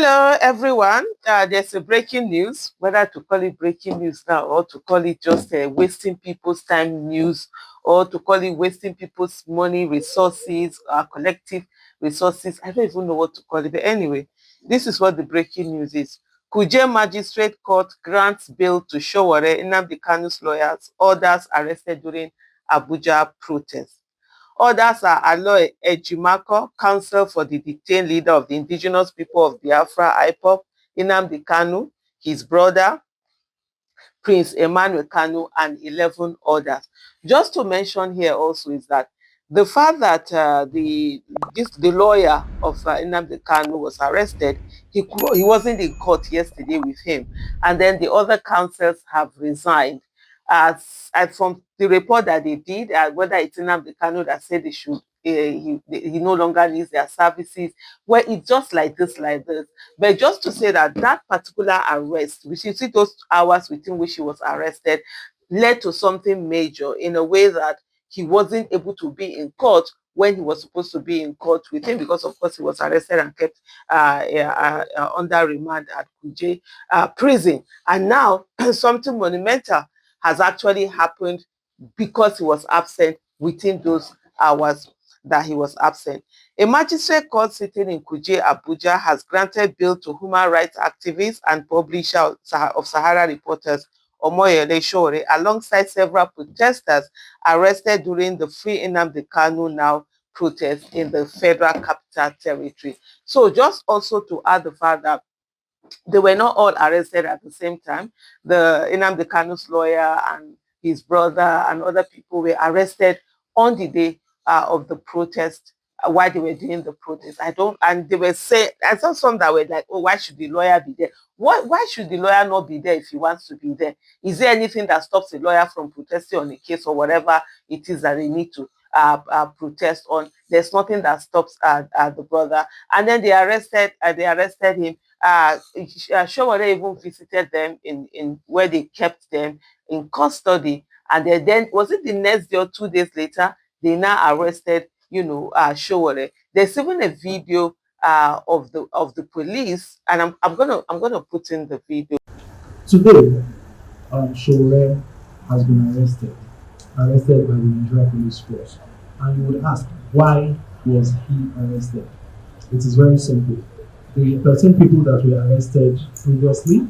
Hello, everyone. There's a breaking news, whether to call it breaking news now or to call it just wasting people's time news or to call it wasting people's money, resources, collective resources. I don't even know what to call it. But anyway, this is what the breaking news is. Kuje Magistrate Court grants bail to Sowore, Nnamdi Kanu's lawyers, others arrested during Abuja protest. Others are Aloy Ejimako, counsel for the detained leader of the indigenous people of Biafra, IPOB, Nnamdi Kanu, his brother, Prince Emmanuel Kanu, and 11 others. Just to mention here also is that the fact that the lawyer of Nnamdi Kanu was arrested, he wasn't in court yesterday with him, and then the other counsels have resigned. As from the report that they did, whether it's Nnamdi Kanu that said they should, he no longer needs their services. Well, it's just like this, like this. But just to say that that particular arrest, which you see those hours within which he was arrested, led to something major in a way that he wasn't able to be in court when he was supposed to be in court with him, because of course he was arrested and kept under remand at Kuje prison. And now something monumental has actually happened because he was absent within those hours that he was absent. A magistrate court sitting in Kuje, Abuja, has granted bail to human rights activists and publisher of Sahara Reporters Omoyele Sowore, alongside several protesters arrested during the Free Nnamdi Kanu Now protest in the Federal Capital Territory. So just also to add the fact that they were not all arrested at the same time. The Nnamdi Kanu's lawyer and his brother and other people were arrested on the day of the protest, while they were doing the protest. And they were saying, I saw some that were like, oh, why should the lawyer be there? Why should the lawyer not be there if he wants to be there? Is there anything that stops a lawyer from protesting on a case or whatever it is that they need to protest on? There's nothing that stops the brother. And then they arrested him. Sowore even visited them in where they kept them in custody, and then was it the next day or 2 days later they now arrested Sowore. There's even a video of the police, and I'm gonna put in the video. Today, Sowore has been arrested by the Nigeria Police Force. And you would ask, why was he arrested? It is very simple. The 13 people that were arrested previously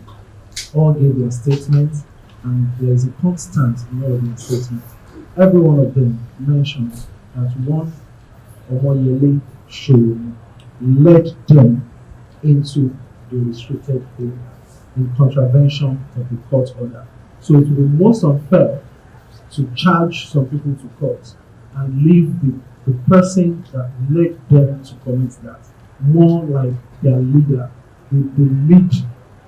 all gave their statements, and there is a constant in all of their statements. Every one of them mentions that one Omoyele Sowore led them into the restricted area in contravention of the court order. So it would be most unfair to charge some people to court and leave the person that led them to commit that more like their leader, the lead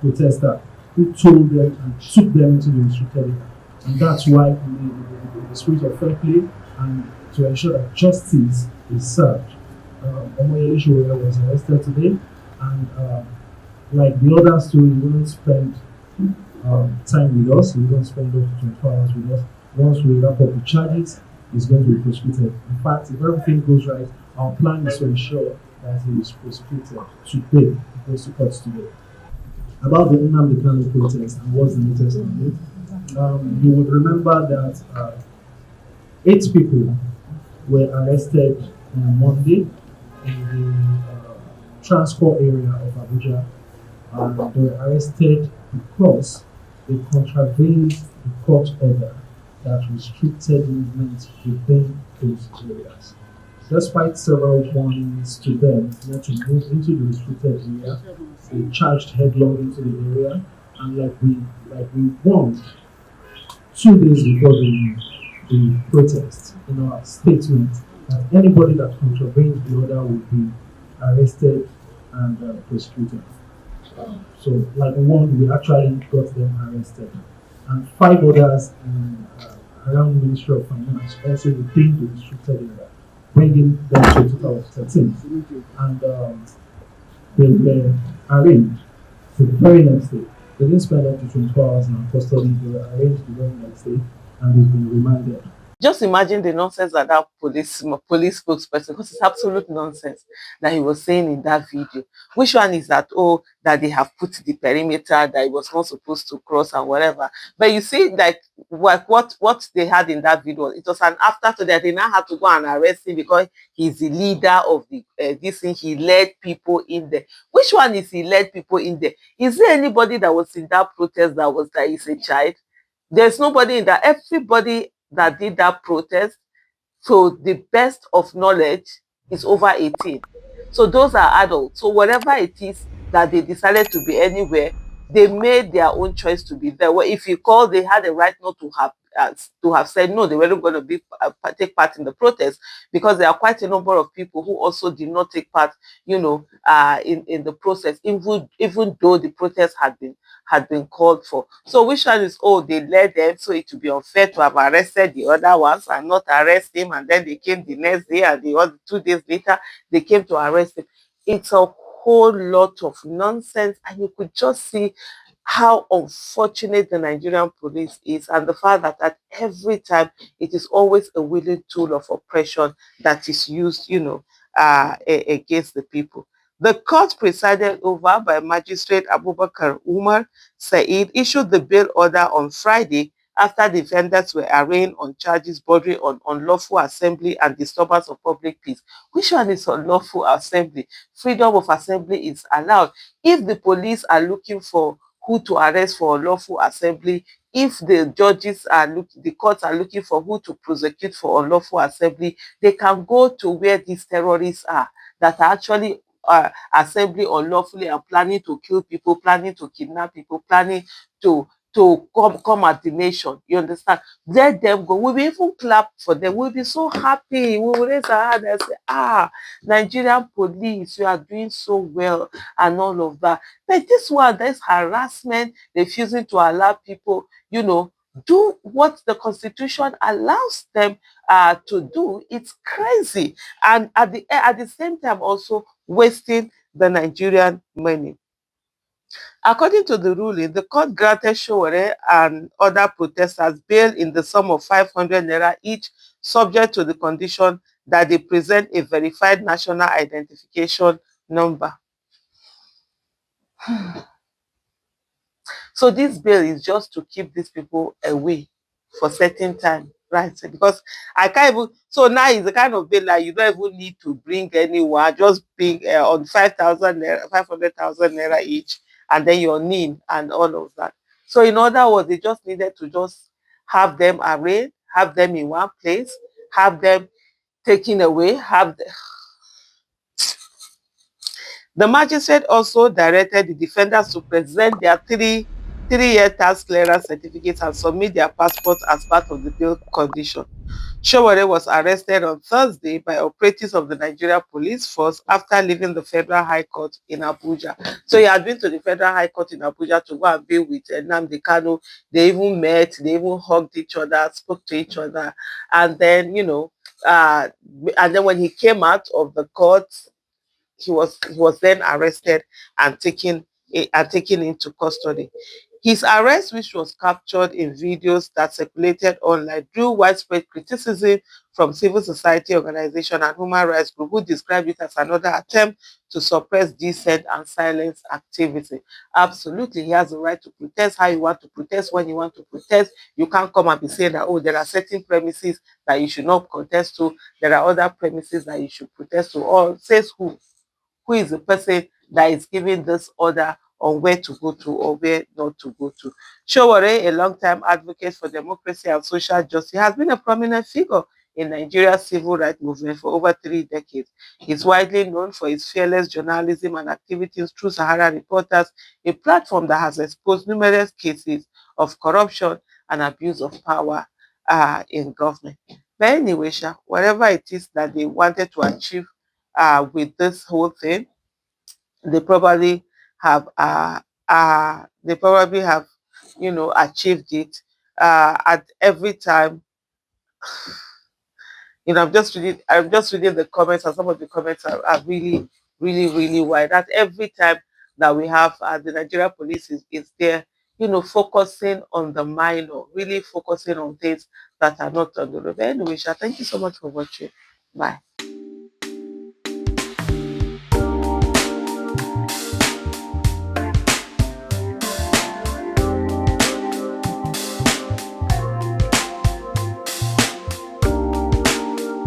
protester who told them and took them into the restricted area. And that's why in the spirit of fair play and to ensure that justice is served, Omoyele Sowore was arrested today, and like the other story, he wouldn't spend time with us. He wouldn't spend up to 24 hours with us. Once we wrap up the charges, he's going to be prosecuted. In fact, if everything goes right, our plan is to ensure that he is prosecuted today. He goes to court today. About the Nnamdi Kanu protest and what's the latest on it, you would remember that 8 people were arrested on Monday in the transport area of Abuja. They were arrested because they contravened the court order that restricted movement within those areas. Despite several warnings to them not to move into the restricted area, they charged headlong into the area, and like we warned 2 days before the protest in our statement that anybody that contravenes the order will be arrested and prosecuted. So, like one, we actually got them arrested, and 5 others around the Ministry of Finance also within the restricted area, bringing them to 2013. And they were arraigned the very next day. They didn't spend up to 24 hours in our custody. They were arraigned the very next day, and they've been remanded. Just imagine the nonsense that that police spokesperson, because it's absolute nonsense that he was saying in that video. Which one is that? Oh, that they have put the perimeter that he was not supposed to cross and whatever. But you see, like what they had in that video, it was an after to that they now had to go and arrest him because he's the leader of the this thing. He led people in there. Which one is he led people in there? Is there anybody that was in that protest that was that is a child? There's nobody in that. Everybody that did that protest, to the best of knowledge, is over 18. So those are adults. So whatever it is that they decided to be anywhere, they made their own choice to be there. Well, if you call, they had a right not to have said no. They weren't going to be take part in the protest, because there are quite a number of people who also did not take part, in the process, even though the protest had been called for. So which one is, oh, they led them, so it would be unfair to have arrested the other ones and not arrest him, and then they came the next day and the other 2 days later they came to arrest him. It's a whole lot of nonsense, and you could just see how unfortunate the Nigerian police is, and the fact that at every time it is always a willing tool of oppression that is used, against the people. The court, presided over by Magistrate Abubakar Umar Said, issued the bail order on Friday after defendants were arraigned on charges bordering on unlawful assembly and disturbance of public peace. Which one is unlawful assembly? Freedom of assembly is allowed. If the police are looking for who to arrest for unlawful assembly, if the the courts are looking for who to prosecute for unlawful assembly, they can go to where these terrorists are that are actually assembly unlawfully and planning to kill people, planning to kidnap people, planning to come at the nation. You understand? Let them go. We will even clap for them. We'll be so happy. We will raise our hand and say, Nigerian police, you are doing so well, and all of that. But this one, there's harassment, refusing to allow people, do what the constitution allows them to do. It's crazy. And at the same time also wasting the Nigerian money. According to the ruling, the court granted Sowore and other protesters bail in the sum of 500 naira each, subject to the condition that they present a verified national identification number. So this bill is just to keep these people away for certain time, right? So because I can't even. So now it's the kind of bill that you don't even need to bring anyone. Just bring on 5,000 naira, 500,000 naira each, and then your name and all of that. So in other words, they just needed to just have them arraigned, have them in one place, have them taken away, the magistrate also directed the defendants to present their three-year tax clearance certificates and submit their passports as part of the bail condition. Sowore was arrested on Thursday by operatives of the Nigeria Police Force after leaving the Federal High Court in Abuja. So he had been to the Federal High Court in Abuja to go and be with Nnamdi Kanu. They even met, they even hugged each other, spoke to each other, and then and then when he came out of the court, he was then arrested and taken into custody. His arrest, which was captured in videos that circulated online, drew widespread criticism from civil society organizations and human rights groups, who described it as another attempt to suppress dissent and silence activity. Absolutely, he has the right to protest how you want to protest, when you want to protest. You can't come and be saying that, oh, there are certain premises that you should not protest to, there are other premises that you should protest to. Or says who is the person that is giving this order on where to go to or where not to go to. Sowore, a long-time advocate for democracy and social justice, has been a prominent figure in Nigeria's civil rights movement for over 3 decades. He's widely known for his fearless journalism and activities through Sahara Reporters, a platform that has exposed numerous cases of corruption and abuse of power in government. But anyway, whatever it is that they wanted to achieve with this whole thing, they probably have achieved it. At every time, I'm just reading the comments, and some of the comments are really, really, really wide. At every time that we have the Nigeria police is there, focusing on the minor, really focusing on things that are not on the road. Anyway, Sha, thank you so much for watching. Bye.